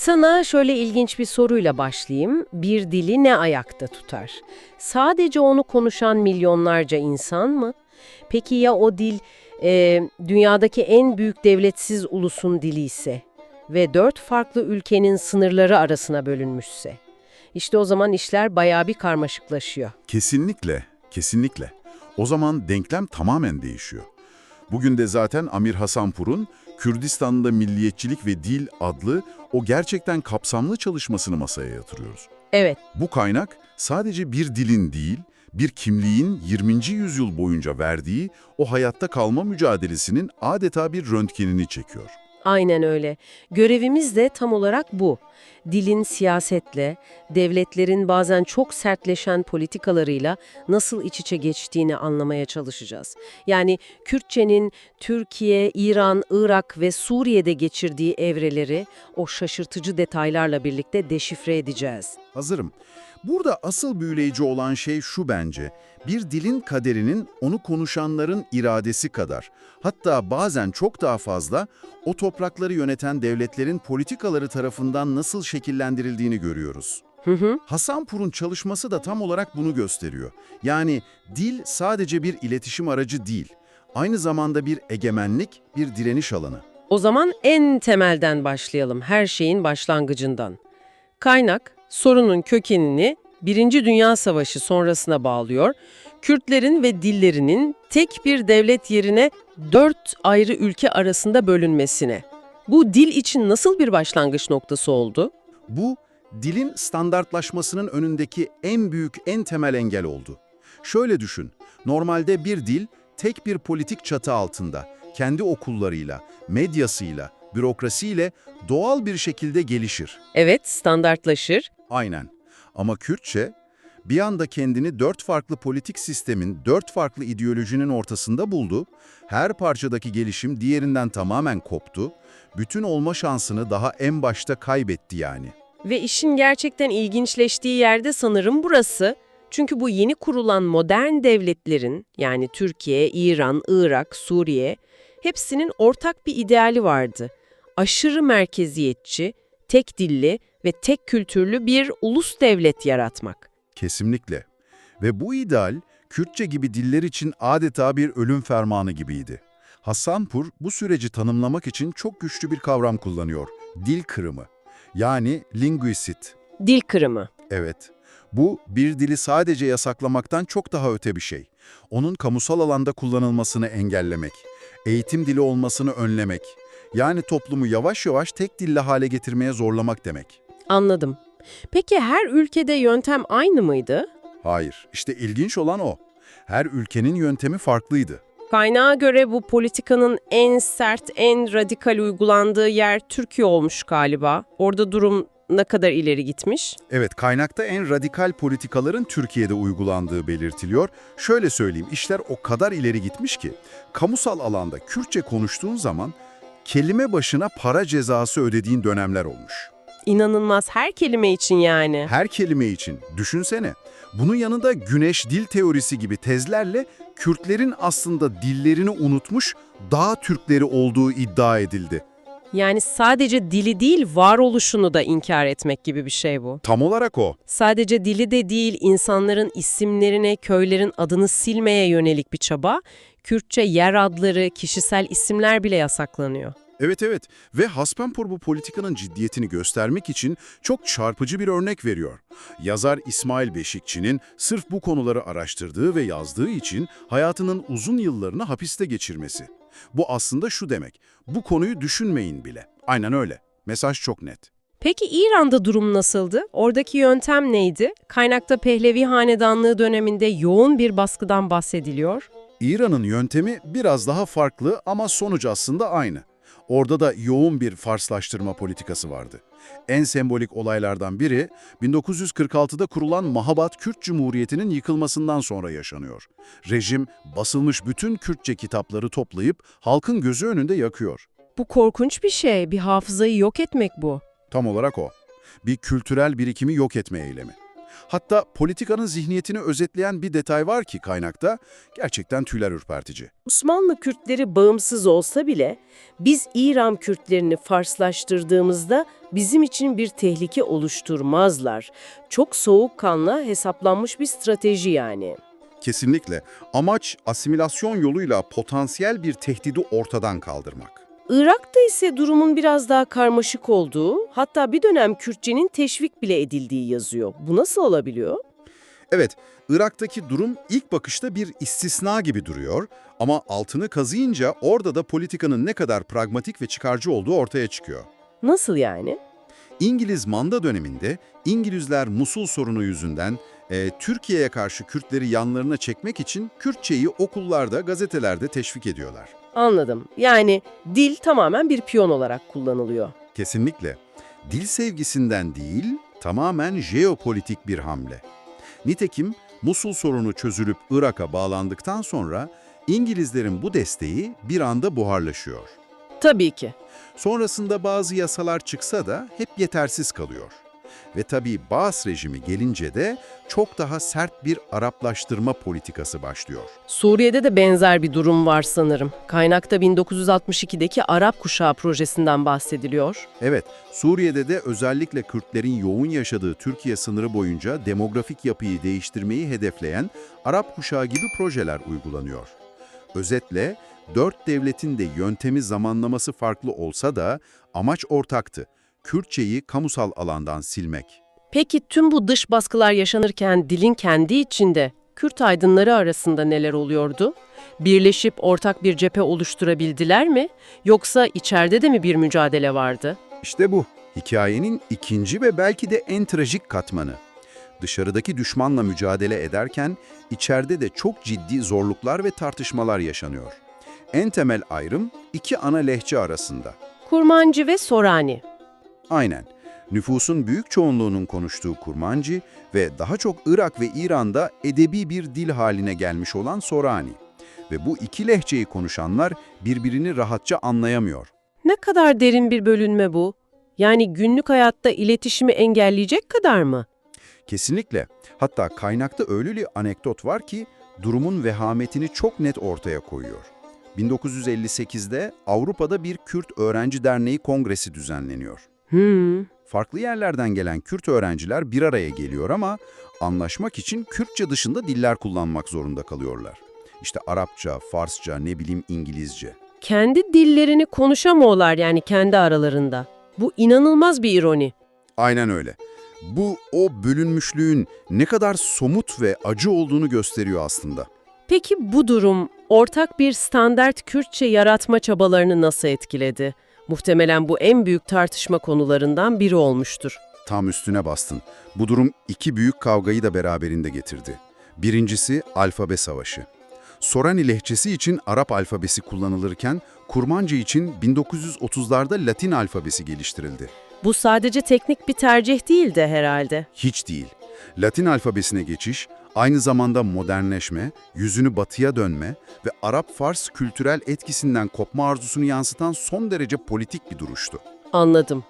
Sana şöyle ilginç bir soruyla başlayayım. Bir dili ne ayakta tutar? Sadece onu konuşan milyonlarca insan mı? Peki ya o dil dünyadaki en büyük devletsiz ulusun dili ise ve 4 farklı ülkenin sınırları arasına bölünmüşse? İşte o zaman işler bayağı bir karmaşıklaşıyor. Kesinlikle, kesinlikle. O zaman denklem tamamen değişiyor. Bugün de zaten Amir Hasanpur'un Kürdistan'da Milliyetçilik ve Dil adlı o gerçekten kapsamlı çalışmasını masaya yatırıyoruz. Evet, Bu kaynak sadece bir dilin değil, bir kimliğin 20. yüzyıl boyunca verdiği o hayatta kalma mücadelesinin adeta bir röntgenini çekiyor. aynen öyle. Görevimiz de tam olarak bu. Dilin siyasetle, devletlerin bazen çok sertleşen politikalarıyla nasıl iç içe geçtiğini anlamaya çalışacağız. Yani Kürtçenin Türkiye, İran, Irak ve Suriye'de geçirdiği evreleri o şaşırtıcı detaylarla birlikte deşifre edeceğiz. Hazırım. Burada asıl büyüleyici olan şey şu bence. Bir dilin kaderinin onu konuşanların iradesi kadar, hatta bazen çok daha fazla, o toprakları yöneten devletlerin politikaları tarafından nasıl şekillendirildiğini görüyoruz. Hı hı. Hasanpur'un çalışması da tam olarak bunu gösteriyor. Yani dil sadece bir iletişim aracı değil, aynı zamanda bir egemenlik, bir direniş alanı. O zaman en temelden başlayalım, her şeyin başlangıcından. Kaynak, sorunun kökenini Birinci Dünya Savaşı sonrasına bağlıyor. Kürtlerin ve dillerinin tek bir devlet yerine 4 ayrı ülke arasında bölünmesine. Bu dil için nasıl bir başlangıç noktası oldu? Bu, dilin standartlaşmasının önündeki en büyük, en temel engel oldu. Şöyle düşün, normalde bir dil tek bir politik çatı altında, kendi okullarıyla, medyasıyla, bürokrasiyle doğal bir şekilde gelişir. Evet, standartlaşır. Aynen. Ama Kürtçe, bir anda kendini 4 farklı politik sistemin, 4 farklı ideolojinin ortasında buldu, her parçadaki gelişim diğerinden tamamen koptu, bütün olma şansını daha en başta kaybetti yani. Ve işin gerçekten ilginçleştiği yerde sanırım burası. Çünkü bu yeni kurulan modern devletlerin, yani Türkiye, İran, Irak, Suriye, hepsinin ortak bir ideali vardı. Aşırı merkeziyetçi, tek dilli ve tek kültürlü bir ulus devlet yaratmak. Kesinlikle. Ve bu ideal, Kürtçe gibi diller için adeta bir ölüm fermanı gibiydi. Hasanpur bu süreci tanımlamak için çok güçlü bir kavram kullanıyor. Dil kırımı. Yani linguicide. Dil kırımı. Evet, bu bir dili sadece yasaklamaktan çok daha öte bir şey. Onun kamusal alanda kullanılmasını engellemek, eğitim dili olmasını önlemek, yani toplumu yavaş yavaş tek dilli hale getirmeye zorlamak demek. Anladım. Peki her ülkede yöntem aynı mıydı? Hayır, işte ilginç olan o. Her ülkenin yöntemi farklıydı. Kaynağa göre bu politikanın en sert, en radikal uygulandığı yer Türkiye olmuş galiba. Orada durum ne kadar ileri gitmiş? Evet, kaynakta en radikal politikaların Türkiye'de uygulandığı belirtiliyor. Şöyle söyleyeyim, işler o kadar ileri gitmiş ki, kamusal alanda Kürtçe konuştuğun zaman kelime başına para cezası ödediğin dönemler olmuş. İnanılmaz, her kelime için yani. Her kelime için, düşünsene. Bunun yanında güneş dil teorisi gibi tezlerle Kürtlerin aslında dillerini unutmuş dağ Türkleri olduğu iddia edildi. Yani sadece dili değil, varoluşunu da inkar etmek gibi bir şey bu. Tam olarak o. Sadece dili de değil, insanların isimlerine, köylerin adını silmeye yönelik bir çaba. Kürtçe yer adları, kişisel isimler bile yasaklanıyor. Evet evet ve Hasanpur bu politikanın ciddiyetini göstermek için çok çarpıcı bir örnek veriyor. Yazar İsmail Beşikçi'nin sırf bu konuları araştırdığı ve yazdığı için hayatının uzun yıllarını hapiste geçirmesi. Bu aslında şu demek, bu konuyu düşünmeyin bile. Aynen öyle. Mesaj çok net. Peki İran'da durum nasıldı? Oradaki yöntem neydi? Kaynakta Pehlevi Hanedanlığı döneminde yoğun bir baskıdan bahsediliyor. İran'ın yöntemi biraz daha farklı ama sonuç aslında aynı. Orada da yoğun bir Farslaştırma politikası vardı. En sembolik olaylardan biri 1946'da kurulan Mahabat Kürt Cumhuriyeti'nin yıkılmasından sonra yaşanıyor. Rejim basılmış bütün Kürtçe kitapları toplayıp halkın gözü önünde yakıyor. Bu korkunç bir şey, bir hafızayı yok etmek bu. Tam olarak o. Bir kültürel birikimi yok etme eylemi. Hatta politikanın zihniyetini özetleyen bir detay var ki kaynakta, gerçekten tüyler ürpertici. Osmanlı Kürtleri bağımsız olsa bile biz İran Kürtlerini Farslaştırdığımızda bizim için bir tehlike oluşturmazlar. Çok soğukkanlı hesaplanmış bir strateji yani. Kesinlikle. Amaç asimilasyon yoluyla potansiyel bir tehdidi ortadan kaldırmak. Irak'ta ise durumun biraz daha karmaşık olduğu, hatta bir dönem Kürtçenin teşvik bile edildiği yazıyor. Bu nasıl olabiliyor? Evet, Irak'taki durum ilk bakışta bir istisna gibi duruyor ama altını kazıyınca orada da politikanın ne kadar pragmatik ve çıkarcı olduğu ortaya çıkıyor. Nasıl yani? İngiliz manda döneminde İngilizler Musul sorunu yüzünden Türkiye'ye karşı Kürtleri yanlarına çekmek için Kürtçeyi okullarda, gazetelerde teşvik ediyorlar. Anladım. Yani dil tamamen bir piyon olarak kullanılıyor. Kesinlikle. Dil sevgisinden değil, tamamen jeopolitik bir hamle. Nitekim Musul sorunu çözülüp Irak'a bağlandıktan sonra İngilizlerin bu desteği bir anda buharlaşıyor. Tabii ki. Sonrasında bazı yasalar çıksa da hep yetersiz kalıyor. Ve tabii Baas rejimi gelince de çok daha sert bir Araplaştırma politikası başlıyor. Suriye'de de benzer bir durum var sanırım. Kaynakta 1962'deki Arap Kuşağı projesinden bahsediliyor. Evet, Suriye'de de özellikle Kürtlerin yoğun yaşadığı Türkiye sınırı boyunca demografik yapıyı değiştirmeyi hedefleyen Arap Kuşağı gibi projeler uygulanıyor. Özetle, dört devletin de yöntemi zamanlaması farklı olsa da amaç ortaktı. Kürtçeyi kamusal alandan silmek. Peki tüm bu dış baskılar yaşanırken dilin kendi içinde Kürt aydınları arasında neler oluyordu? Birleşip ortak bir cephe oluşturabildiler mi? Yoksa içeride de mi bir mücadele vardı? İşte bu, hikayenin ikinci ve belki de en trajik katmanı. Dışarıdaki düşmanla mücadele ederken içeride de çok ciddi zorluklar ve tartışmalar yaşanıyor. En temel ayrım iki ana lehçe arasında. Kurmancı ve Sorani. Aynen. Nüfusun büyük çoğunluğunun konuştuğu Kurmancı ve daha çok Irak ve İran'da edebi bir dil haline gelmiş olan Sorani. Ve bu iki lehçeyi konuşanlar birbirini rahatça anlayamıyor. Ne kadar derin bir bölünme bu? Yani günlük hayatta iletişimi engelleyecek kadar mı? Kesinlikle. Hatta kaynakta öyle bir anekdot var ki durumun vehametini çok net ortaya koyuyor. 1958'de Avrupa'da bir Kürt Öğrenci Derneği Kongresi düzenleniyor. Farklı yerlerden gelen Kürt öğrenciler bir araya geliyor ama anlaşmak için Kürtçe dışında diller kullanmak zorunda kalıyorlar. İşte Arapça, Farsça, İngilizce. Kendi dillerini konuşamıyorlar yani kendi aralarında. Bu inanılmaz bir ironi. Aynen öyle. Bu o bölünmüşlüğün ne kadar somut ve acı olduğunu gösteriyor aslında. Peki bu durum ortak bir standart Kürtçe yaratma çabalarını nasıl etkiledi? Muhtemelen bu en büyük tartışma konularından biri olmuştur. Tam üstüne bastın. Bu durum iki büyük kavgayı da beraberinde getirdi. Birincisi alfabe savaşı. Sorani lehçesi için Arap alfabesi kullanılırken Kurmanca için 1930'larda Latin alfabesi geliştirildi. Bu sadece teknik bir tercih değildi herhalde. Hiç değil. Latin alfabesine geçiş, aynı zamanda modernleşme, yüzünü batıya dönme ve Arap-Fars kültürel etkisinden kopma arzusunu yansıtan son derece politik bir duruştu. Anladım.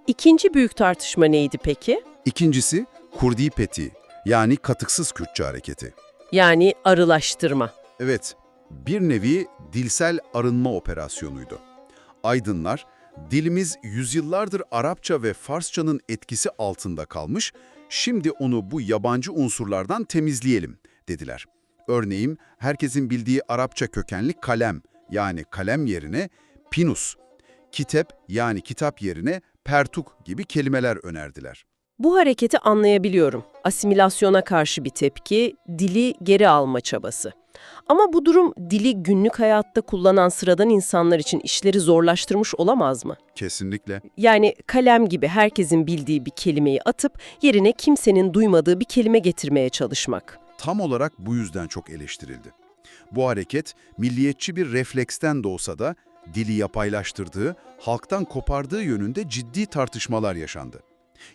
İkinci büyük tartışma neydi peki? İkincisi, Kurdi Peti, yani katıksız Kürtçe hareketi. Yani arılaştırma. Evet, bir nevi dilsel arınma operasyonuydu. Aydınlar, dilimiz yüzyıllardır Arapça ve Farsçanın etkisi altında kalmış, şimdi onu bu yabancı unsurlardan temizleyelim, dediler. Örneğin, herkesin bildiği Arapça kökenli kalem, yani kalem yerine pinus, kitep yani kitap yerine pertuk gibi kelimeler önerdiler. Bu hareketi anlayabiliyorum. Asimilasyona karşı bir tepki, dili geri alma çabası. Ama bu durum dili günlük hayatta kullanan sıradan insanlar için işleri zorlaştırmış olamaz mı? Kesinlikle. Yani kalem gibi herkesin bildiği bir kelimeyi atıp yerine kimsenin duymadığı bir kelime getirmeye çalışmak. Tam olarak bu yüzden çok eleştirildi. Bu hareket milliyetçi bir refleksten de olsa da dili yapaylaştırdığı, halktan kopardığı yönünde ciddi tartışmalar yaşandı.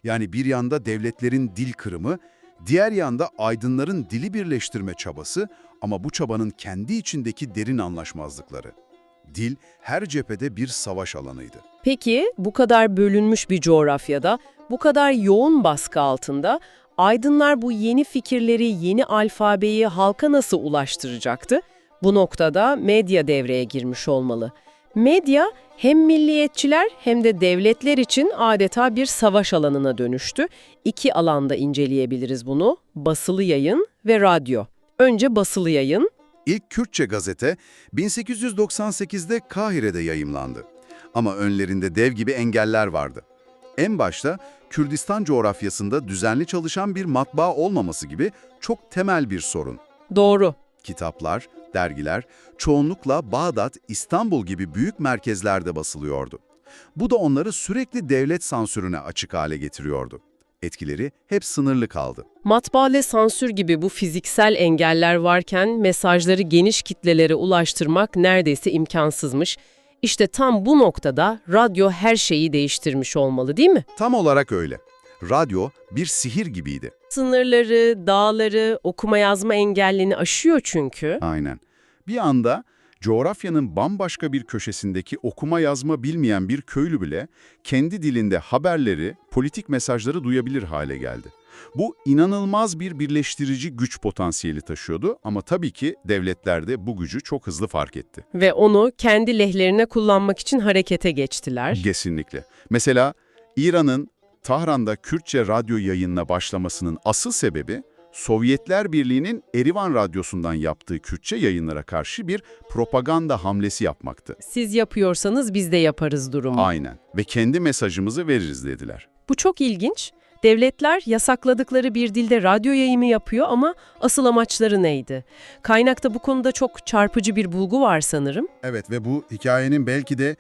Yani bir yanda devletlerin dil kırımı, diğer yanda aydınların dili birleştirme çabası ama bu çabanın kendi içindeki derin anlaşmazlıkları. Dil her cephede bir savaş alanıydı. Peki bu kadar bölünmüş bir coğrafyada, bu kadar yoğun baskı altında Aydınlar bu yeni fikirleri, yeni alfabeyi halka nasıl ulaştıracaktı? Bu noktada medya devreye girmiş olmalı. Medya hem milliyetçiler hem de devletler için adeta bir savaş alanına dönüştü. İki alanda inceleyebiliriz bunu: basılı yayın ve radyo. Önce basılı yayın. İlk Kürtçe gazete 1898'de Kahire'de yayımlandı. Ama önlerinde dev gibi engeller vardı. En başta Kürdistan coğrafyasında düzenli çalışan bir matbaa olmaması gibi çok temel bir sorun. Doğru. Kitaplar, dergiler çoğunlukla Bağdat, İstanbul gibi büyük merkezlerde basılıyordu. Bu da onları sürekli devlet sansürüne açık hale getiriyordu. Etkileri hep sınırlı kaldı. Matbaa ve sansür gibi bu fiziksel engeller varken mesajları geniş kitlelere ulaştırmak neredeyse imkansızmış. İşte tam bu noktada radyo her şeyi değiştirmiş olmalı, değil mi? Tam olarak öyle. Radyo bir sihir gibiydi. Sınırları, dağları, okuma yazma engellini aşıyor çünkü. Aynen. Bir anda coğrafyanın bambaşka bir köşesindeki okuma yazma bilmeyen bir köylü bile kendi dilinde haberleri, politik mesajları duyabilir hale geldi. Bu inanılmaz bir birleştirici güç potansiyeli taşıyordu ama tabii ki devletler de bu gücü çok hızlı fark etti. Ve onu kendi lehlerine kullanmak için harekete geçtiler. Kesinlikle. Mesela İran'ın Tahran'da Kürtçe radyo yayınına başlamasının asıl sebebi Sovyetler Birliği'nin Erivan Radyosu'ndan yaptığı Kürtçe yayınlara karşı bir propaganda hamlesi yapmaktı. Siz yapıyorsanız biz de yaparız durumu. Aynen. Ve kendi mesajımızı veririz dediler. Bu çok ilginç. Devletler yasakladıkları bir dilde radyo yayımı yapıyor ama asıl amaçları neydi? Kaynakta bu konuda çok çarpıcı bir bulgu var sanırım. Evet ve bu hikayenin belki de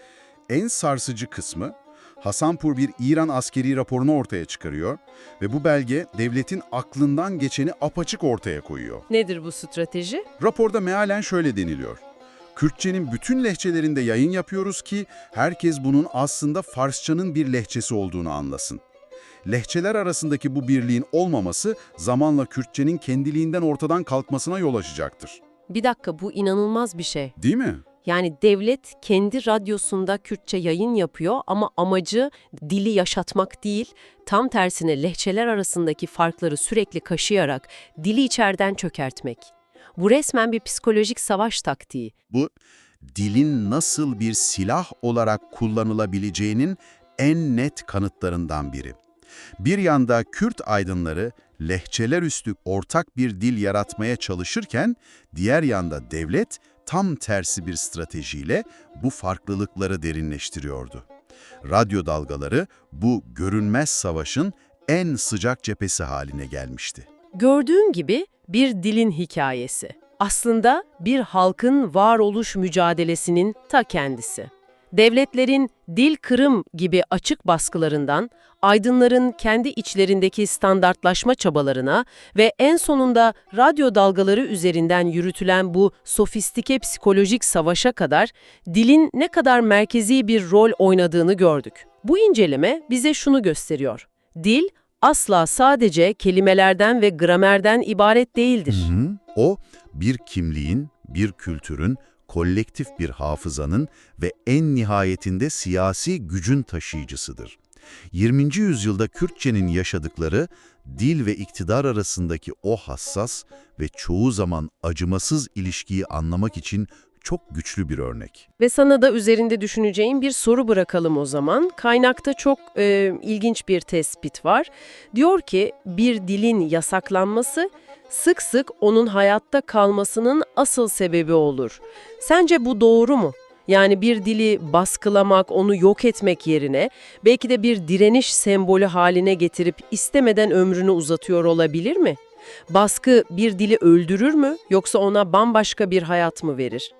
en sarsıcı kısmı, Hasanpur bir İran askeri raporunu ortaya çıkarıyor ve bu belge devletin aklından geçeni apaçık ortaya koyuyor. Nedir bu strateji? Raporda mealen şöyle deniliyor: Kürtçenin bütün lehçelerinde yayın yapıyoruz ki herkes bunun aslında Farsçanın bir lehçesi olduğunu anlasın. Lehçeler arasındaki bu birliğin olmaması zamanla Kürtçenin kendiliğinden ortadan kalkmasına yol açacaktır. Bir dakika, bu inanılmaz bir şey. Değil mi? Yani devlet kendi radyosunda Kürtçe yayın yapıyor ama amacı dili yaşatmak değil, tam tersine lehçeler arasındaki farkları sürekli kaşıyarak dili içeriden çökertmek. Bu resmen bir psikolojik savaş taktiği. Bu, dilin nasıl bir silah olarak kullanılabileceğinin en net kanıtlarından biri. Bir yanda Kürt aydınları lehçeler üstü ortak bir dil yaratmaya çalışırken, diğer yanda devlet tam tersi bir stratejiyle bu farklılıkları derinleştiriyordu. Radyo dalgaları bu görünmez savaşın en sıcak cephesi haline gelmişti. Gördüğün gibi bir dilin hikayesi. Aslında bir halkın varoluş mücadelesinin ta kendisi. Devletlerin dil kırım gibi açık baskılarından, aydınların kendi içlerindeki standartlaşma çabalarına ve en sonunda radyo dalgaları üzerinden yürütülen bu sofistike psikolojik savaşa kadar dilin ne kadar merkezi bir rol oynadığını gördük. Bu inceleme bize şunu gösteriyor: dil asla sadece kelimelerden ve gramerden ibaret değildir. O, bir kimliğin, bir kültürün, kolektif bir hafızanın ve en nihayetinde siyasi gücün taşıyıcısıdır. 20. yüzyılda Kürtçenin yaşadıkları, dil ve iktidar arasındaki o hassas ve çoğu zaman acımasız ilişkiyi anlamak için çok güçlü bir örnek. Ve sana da üzerinde düşüneceğin bir soru bırakalım o zaman. Kaynakta çok ilginç bir tespit var. Diyor ki bir dilin yasaklanması sık sık onun hayatta kalmasının asıl sebebi olur. Sence bu doğru mu? Yani bir dili baskılamak, onu yok etmek yerine belki de bir direniş sembolü haline getirip istemeden ömrünü uzatıyor olabilir mi? Baskı bir dili öldürür mü yoksa ona bambaşka bir hayat mı verir?